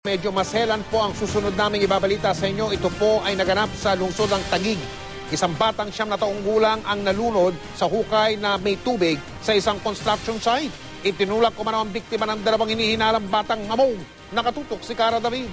Medyo maselan po ang susunod naming ibabalita sa inyo. Ito po ay naganap sa lungsod ng Taguig. Isang batang 9 na taong gulang ang nalunod sa hukay na may tubig sa isang construction site. Itinulak ko man ang biktima ng dalawang hinihinalang batang hamog. Nakatutok si Cara David.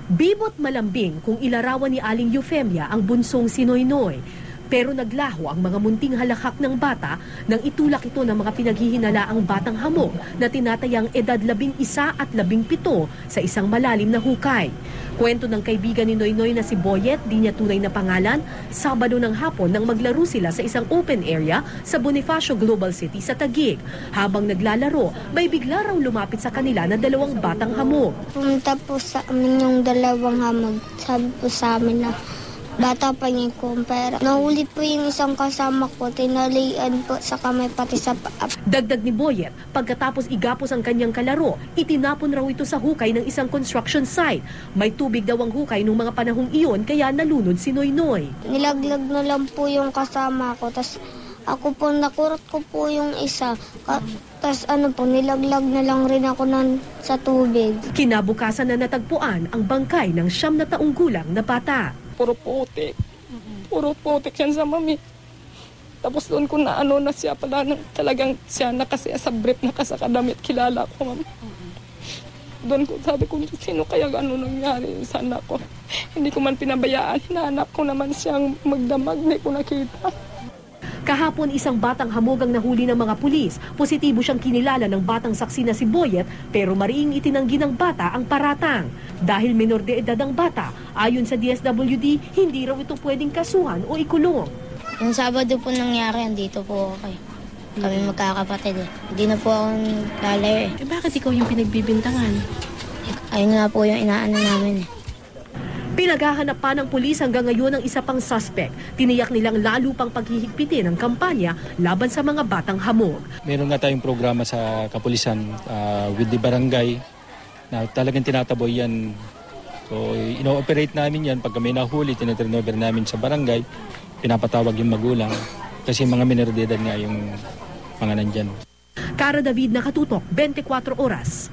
Bibot malambing kung ilarawan ni Aling Eufemia ang bunsong si Noynoy. Pero naglaho ang mga munting halakhak ng bata nang itulak ito ng mga pinaghihinalaang batang hamog na tinatayang edad 11 at 17 sa isang malalim na hukay. Kwento ng kaibigan ni Noynoy na si Boyet, di niya tunay na pangalan, Sabado ng hapon nang maglaro sila sa isang open area sa Bonifacio Global City sa Taguig. Habang naglalaro, may bigla raw lumapit sa kanila na dalawang batang hamog. Pumunta po sa amin yung dalawang hamog. Sabi po sa amin na bata pa niya kong pera. Nahuli po yung isang kasama ko, tinalian po sa kamay pati sa paa. Dagdag ni Boyet, pagkatapos igapos ang kanyang kalaro, itinapon raw ito sa hukay ng isang construction site. May tubig daw ang hukay nung mga panahong iyon kaya nalunod si Noynoy. Nilaglag na lang po yung kasama ko, tas ako po nakurot ko po yung isa. Tas nilaglag na lang rin ako sa tubig. Kinabukasan na natagpuan ang bangkay ng 9 na taong gulang na bata. Puro putik. Puro putik yan sa mami. Tapos doon ko na na siya pala, talagang siya na kasi sa brief na kasakadamit, kilala ko, ma'am. Doon ko sabi ko, sino kaya nangyari sa anak ko? Hindi ko man pinabayaan, hinahanap ko naman siyang magdamag, hindi ko nakita. Kahapon isang batang hamog ang nahuli ng mga pulis. Positibo siyang kinilala ng batang saksi na si Boyet pero mariing itinanggi ng bata ang paratang. Dahil menor de edad ang bata, ayon sa DSWD, hindi raw ito pwedeng kasuhan o ikulong. Yung Sabado po nangyari, andito po ako. Kami magkakapatid eh. Hindi na po akong lalayo eh. Bakit ikaw yung pinagbibintangan? Ayun nga po yung inaano namin eh. Pinaghahanap pa ng pulis hanggang ngayon ang isa pang suspect. Tiniyak nilang lalo pang paghihigpitin ang kampanya laban sa mga batang hamog. Meron nga tayong programa sa kapulisan with the barangay na talagang tinataboy yan. So, ino-operate namin yan. Pag may nahuli, tinaturnover namin sa barangay, pinapatawag yung magulang kasi mga minor de edad nga yung mga nandyan. Cara David, Nakatutok, 24 Oras.